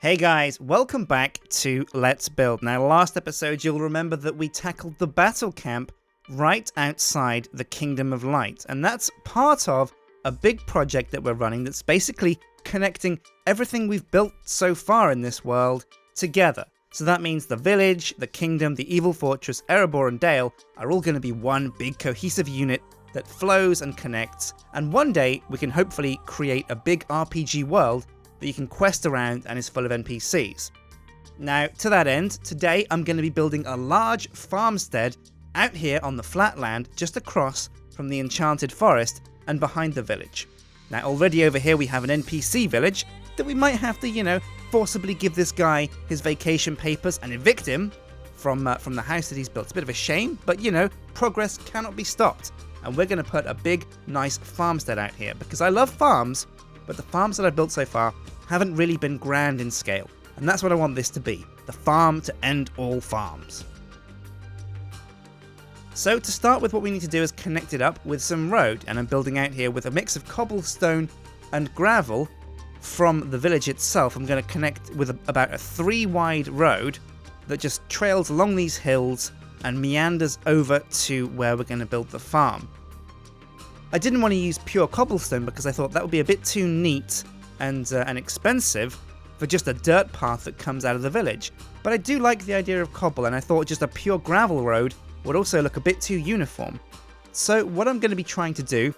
Hey guys, welcome back to Let's Build. Now, last episode you'll remember that we tackled the battle camp right outside the Kingdom of Light, and that's part of a big project that we're running that's basically connecting everything we've built so far in this world together. So that means the village, the kingdom, the evil fortress, Erebor and Dale are all going to be one big cohesive unit that flows and connects, and one day we can hopefully create a big RPG world that you can quest around and is full of NPCs. Now, to that end, today I'm going to be building a large farmstead out here on the flat land just across from the enchanted forest and behind the village. Now, already over here we have an NPC village that we might have to, forcibly give this guy his vacation papers and evict him from the house that he's built. It's a bit of a shame, but progress cannot be stopped. And we're going to put a big, nice farmstead out here because I love farms, but the farms that I've built so far haven't really been grand in scale, and that's what I want this to be, the farm to end all farms. So to start with, what we need to do is connect it up with some road, and I'm building out here with a mix of cobblestone and gravel from the village itself. I'm going to connect with about a 3-wide road that just trails along these hills and meanders over to where we're going to build the farm. I didn't want to use pure cobblestone because I thought that would be a bit too neat and expensive for just a dirt path that comes out of the village. But I do like the idea of cobble, and I thought just a pure gravel road would also look a bit too uniform. So what I'm going to be trying to do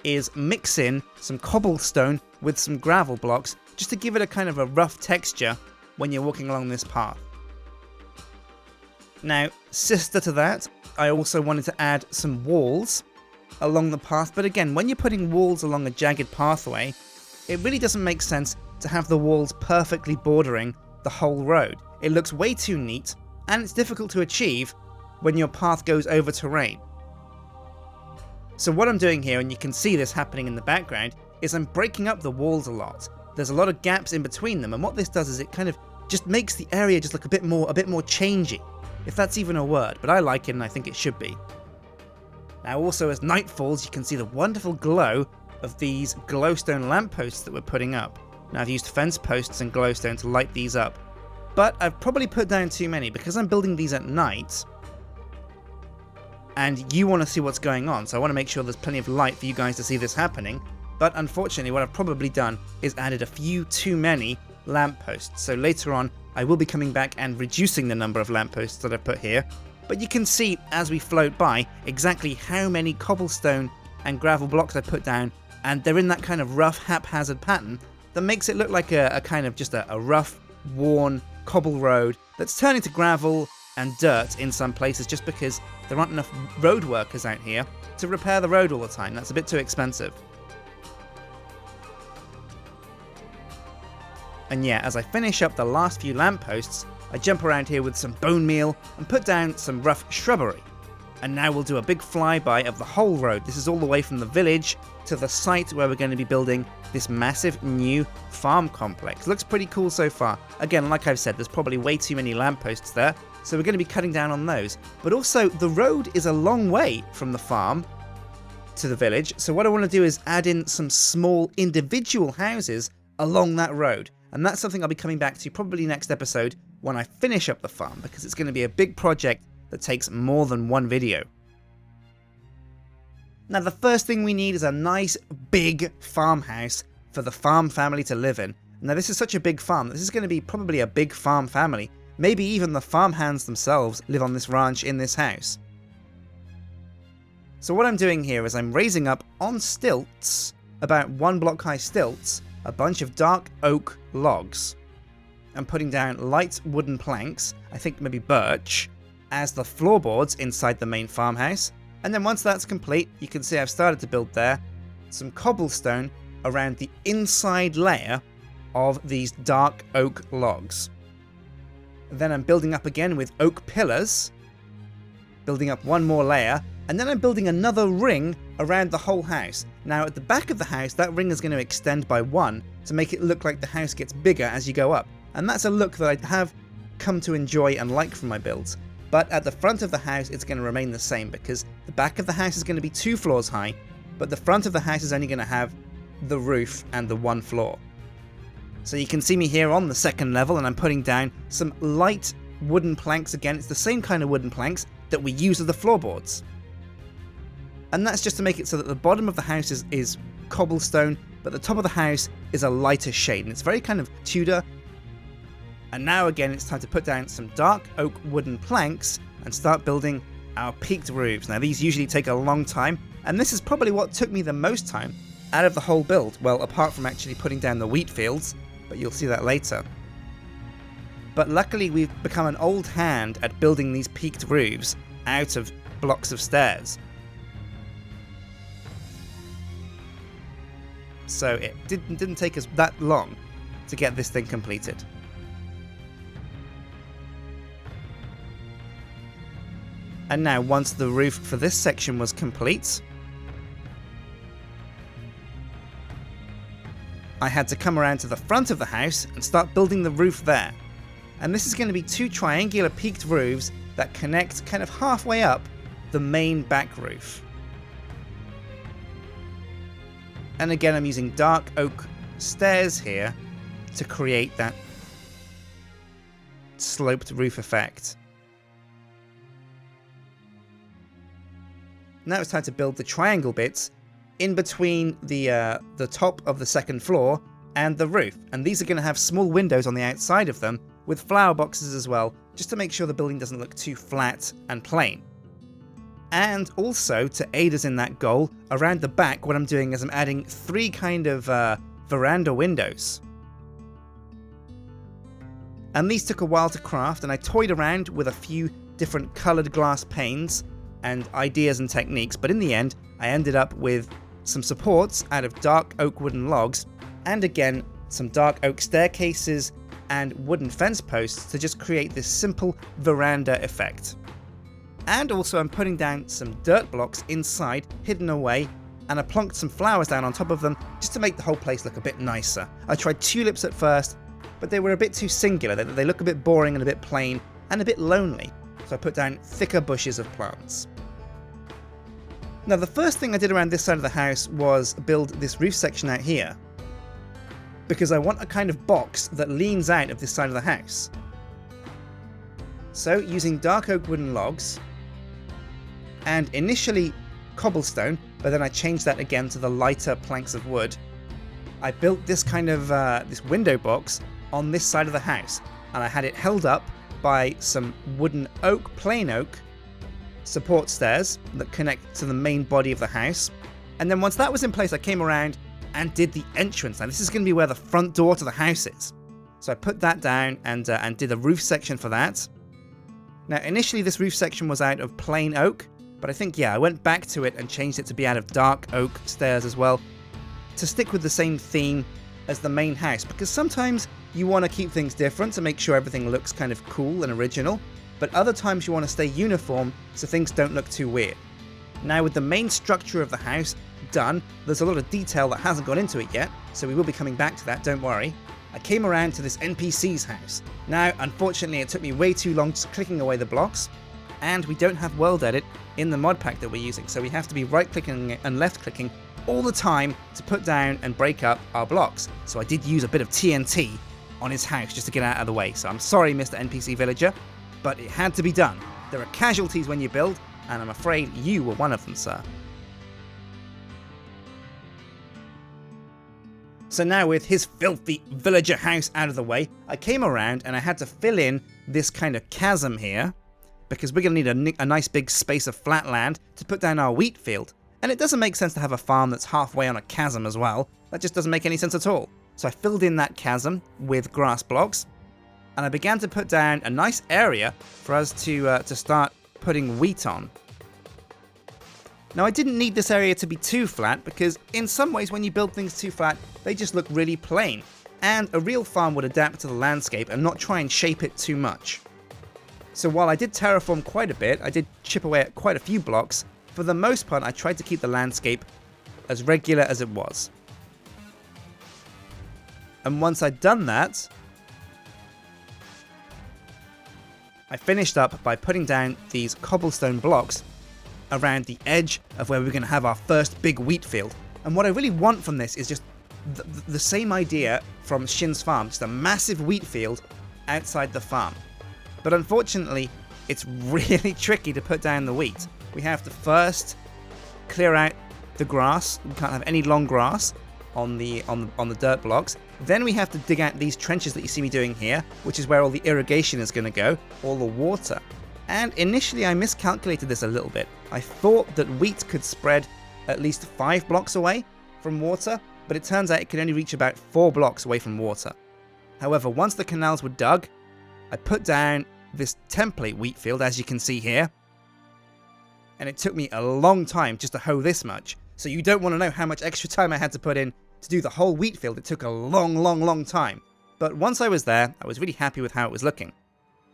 is mix in some cobblestone with some gravel blocks just to give it a kind of a rough texture when you're walking along this path. Now, sister to that, I also wanted to add some walls along the path, but again, when you're putting walls along a jagged pathway, it really doesn't make sense to have the walls perfectly bordering the whole road. It looks way too neat, and it's difficult to achieve when your path goes over terrain. So what I'm doing here, and you can see this happening in the background, is I'm breaking up the walls a lot. There's a lot of gaps in between them, and what this does is it kind of just makes the area just look a bit more changey, if that's even a word, but I like it and I think it should be. Now also, as night falls, you can see the wonderful glow of these glowstone lampposts that we're putting up. Now, I've used fence posts and glowstone to light these up, but I've probably put down too many because I'm building these at night, and you want to see what's going on, so I want to make sure there's plenty of light for you guys to see this happening. But unfortunately, what I've probably done is added a few too many lampposts, so later on I will be coming back and reducing the number of lampposts that I've put here. But you can see as we float by exactly how many cobblestone and gravel blocks I put down, and they're in that kind of rough, haphazard pattern that makes it look like a kind of just a rough, worn cobble road that's turning to gravel and dirt in some places just because there aren't enough road workers out here to repair the road all the time. That's a bit too expensive. And yeah, as I finish up the last few lampposts, I jump around here with some bone meal and put down some rough shrubbery. And now we'll do a big flyby of the whole road. This is all the way from the village to the site where we're going to be building this massive new farm complex. Looks pretty cool so far. Again, like I've said, there's probably way too many lampposts there, so we're going to be cutting down on those. But also, the road is a long way from the farm to the village, so what I want to do is add in some small individual houses along that road. And that's something I'll be coming back to probably next episode when I finish up the farm, because it's going to be a big project that takes more than one video. Now, the first thing we need is a nice big farmhouse for the farm family to live in. Now, this is such a big farm. This is going to be probably a big farm family. Maybe even the farmhands themselves live on this ranch in this house. So what I'm doing here is I'm raising up on stilts, about 1 block high stilts, a bunch of dark oak logs. I'm putting down light wooden planks, I think maybe birch, as the floorboards inside the main farmhouse. And then once that's complete, you can see I've started to build there some cobblestone around the inside layer of these dark oak logs. Then I'm building up again with oak pillars, building up one more layer, and then I'm building another ring around the whole house. Now at the back of the house, that ring is going to extend by 1 to make it look like the house gets bigger as you go up. And that's a look that I have come to enjoy and like from my builds. But at the front of the house, it's going to remain the same because the back of the house is going to be 2 floors high, but the front of the house is only going to have the roof and the 1 floor. So you can see me here on the second level, and I'm putting down some light wooden planks again. It's the same kind of wooden planks that we use as the floorboards. And that's just to make it so that the bottom of the house is cobblestone, but the top of the house is a lighter shade, and it's very kind of Tudor. And now again, it's time to put down some dark oak wooden planks and start building our peaked roofs. Now these usually take a long time, and this is probably what took me the most time out of the whole build. Well, apart from actually putting down the wheat fields, but you'll see that later. But luckily we've become an old hand at building these peaked roofs out of blocks of stairs. So it didn't take us that long to get this thing completed. And now once the roof for this section was complete, I had to come around to the front of the house and start building the roof there. And this is going to be 2 triangular peaked roofs that connect kind of halfway up the main back roof. And again, I'm using dark oak stairs here to create that sloped roof effect. Now it's time to build the triangle bits in between the top of the second floor and the roof. And these are going to have small windows on the outside of them with flower boxes as well, just to make sure the building doesn't look too flat and plain. And also, to aid us in that goal, around the back what I'm doing is I'm adding 3 kind of veranda windows. And these took a while to craft, and I toyed around with a few different coloured glass panes and ideas and techniques, but in the end I ended up with some supports out of dark oak wooden logs, and again some dark oak staircases and wooden fence posts to just create this simple veranda effect. And also I'm putting down some dirt blocks inside, hidden away, and I plonked some flowers down on top of them just to make the whole place look a bit nicer. I tried tulips at first, but they were a bit too singular. They look a bit boring and a bit plain and a bit lonely, so I put down thicker bushes of plants. Now the first thing I did around this side of the house was build this roof section out here, because I want a kind of box that leans out of this side of the house. So using dark oak wooden logs, and initially cobblestone, but then I changed that again to the lighter planks of wood, I built this kind of this window box on this side of the house, and I had it held up by some wooden oak, plain oak, support stairs that connect to the main body of the house. And then once that was in place, I came around and did the entrance. Now this is going to be where the front door to the house is. So I put that down and did a roof section for that. Now initially this roof section was out of plain oak, but I think I went back to it and changed it to be out of dark oak stairs as well, to stick with the same theme as the main house, because sometimes you want to keep things different to make sure everything looks kind of cool and original, but other times you want to stay uniform so things don't look too weird. Now with the main structure of the house done, there's a lot of detail that hasn't gone into it yet, so we will be coming back to that, don't worry. I came around to this NPC's house. Now unfortunately it took me way too long just clicking away the blocks, and we don't have world edit in the mod pack that we're using, so we have to be right clicking and left clicking all the time to put down and break up our blocks. So I did use a bit of TNT on his house just to get out of the way, so I'm sorry Mr. NPC villager, but it had to be done. There are casualties when you build, and I'm afraid you were one of them, sir. So now with his filthy villager house out of the way, I came around and I had to fill in this kind of chasm here, because we're going to need a nice big space of flat land to put down our wheat field. And it doesn't make sense to have a farm that's halfway on a chasm as well. That just doesn't make any sense at all. So I filled in that chasm with grass blocks, and I began to put down a nice area for us to start putting wheat on. Now I didn't need this area to be too flat, because in some ways when you build things too flat, they just look really plain, and a real farm would adapt to the landscape and not try and shape it too much. So while I did terraform quite a bit, I did chip away at quite a few blocks, for the most part I tried to keep the landscape as regular as it was. And once I'd done that, I finished up by putting down these cobblestone blocks around the edge of where we're going to have our first big wheat field. And what I really want from this is just the same idea from Sjin's farm, just a massive wheat field outside the farm. But unfortunately, it's really tricky to put down the wheat. We have to first clear out the grass. We can't have any long grass on the dirt blocks. Then we have to dig out these trenches that you see me doing here, which is where all the irrigation is going to go, all the water. And initially I miscalculated this a little bit. I thought that wheat could spread at least 5 blocks away from water, but it turns out it can only reach about 4 blocks away from water. However, once the canals were dug, I put down this template wheat field, as you can see here, and it took me a long time just to hoe this much. So you don't want to know how much extra time I had to put in to do the whole wheat field. It took a long time. But once I was there, I was really happy with how it was looking.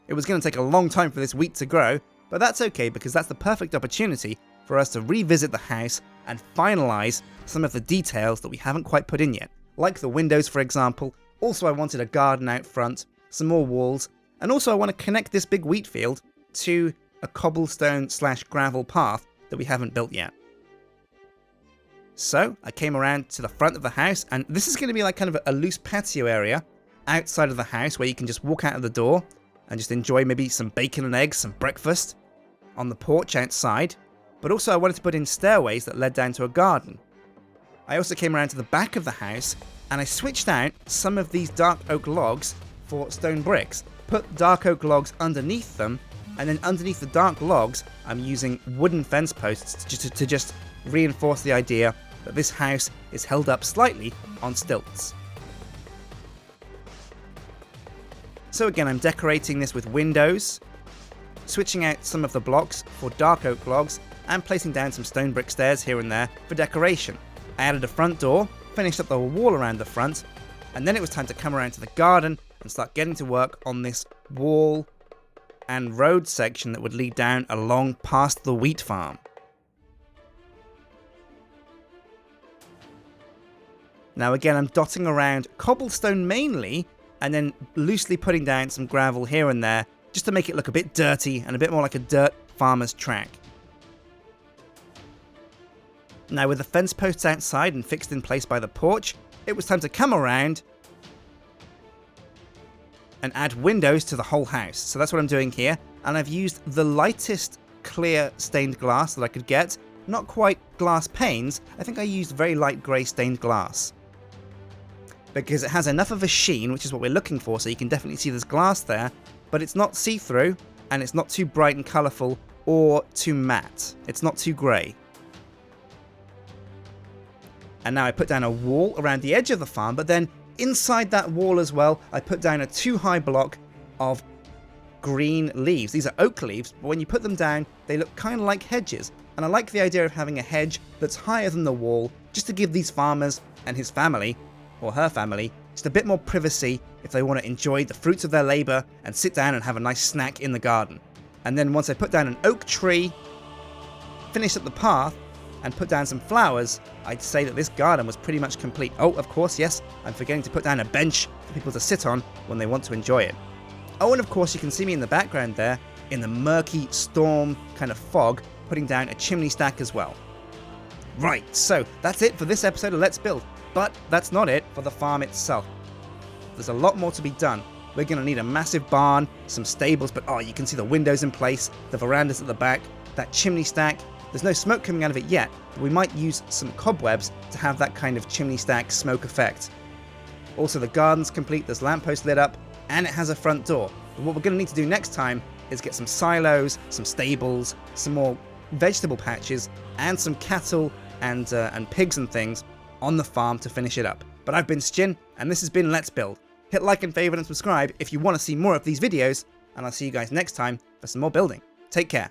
It was going to take a long time for this wheat to grow, but that's okay because that's the perfect opportunity for us to revisit the house and finalize some of the details that we haven't quite put in yet, like the windows, for example. Also, I wanted a garden out front, some more walls, and also I want to connect this big wheat field to a cobblestone/gravel path that we haven't built yet. So I came around to the front of the house, and this is going to be like kind of a loose patio area outside of the house where you can just walk out of the door and just enjoy maybe some bacon and eggs, some breakfast on the porch outside. But also I wanted to put in stairways that led down to a garden. I also came around to the back of the house and I switched out some of these dark oak logs for stone bricks. Put dark oak logs underneath them, and then underneath the dark logs I'm using wooden fence posts to just reinforce the idea that this house is held up slightly on stilts. So again, I'm decorating this with windows, switching out some of the blocks for dark oak logs, and placing down some stone brick stairs here and there for decoration. I added a front door, finished up the wall around the front, and then it was time to come around to the garden and start getting to work on this wall and road section that would lead down along past the wheat farm. Now again, I'm dotting around cobblestone mainly, and then loosely putting down some gravel here and there, just to make it look a bit dirty and a bit more like a dirt farmer's track. Now with the fence posts outside and fixed in place by the porch, it was time to come around and add windows to the whole house. So that's what I'm doing here, and I've used the lightest clear stained glass that I could get. Not quite glass panes, I think I used very light grey stained glass, because it has enough of a sheen, which is what we're looking for, so you can definitely see there's glass there, but it's not see-through, and it's not too bright and colourful or too matte. It's not too grey. And now I put down a wall around the edge of the farm, but then inside that wall as well, I put down a 2-high block of green leaves. These are oak leaves, but when you put them down, they look kind of like hedges. And I like the idea of having a hedge that's higher than the wall, just to give these farmers and his family, or her family, just a bit more privacy if they want to enjoy the fruits of their labour and sit down and have a nice snack in the garden. And then once I put down an oak tree, finished up the path, and put down some flowers, I'd say that this garden was pretty much complete. Oh, of course, yes, I'm forgetting to put down a bench for people to sit on when they want to enjoy it. Oh, and of course you can see me in the background there, in the murky storm kind of fog, putting down a chimney stack as well. Right, so that's it for this episode of Let's Build, but that's not it for the farm itself. There's a lot more to be done. We're going to need a massive barn, some stables, but oh, you can see the windows in place, the verandas at the back, that chimney stack. There's no smoke coming out of it yet, but we might use some cobwebs to have that kind of chimney stack smoke effect. Also, the garden's complete, there's lampposts lit up, and it has a front door. But what we're going to need to do next time is get some silos, some stables, some more vegetable patches, and some cattle and pigs and things on the farm to finish it up. But I've been Sjin, and this has been Let's Build. Hit like and favourite and subscribe if you want to see more of these videos, and I'll see you guys next time for some more building. Take care.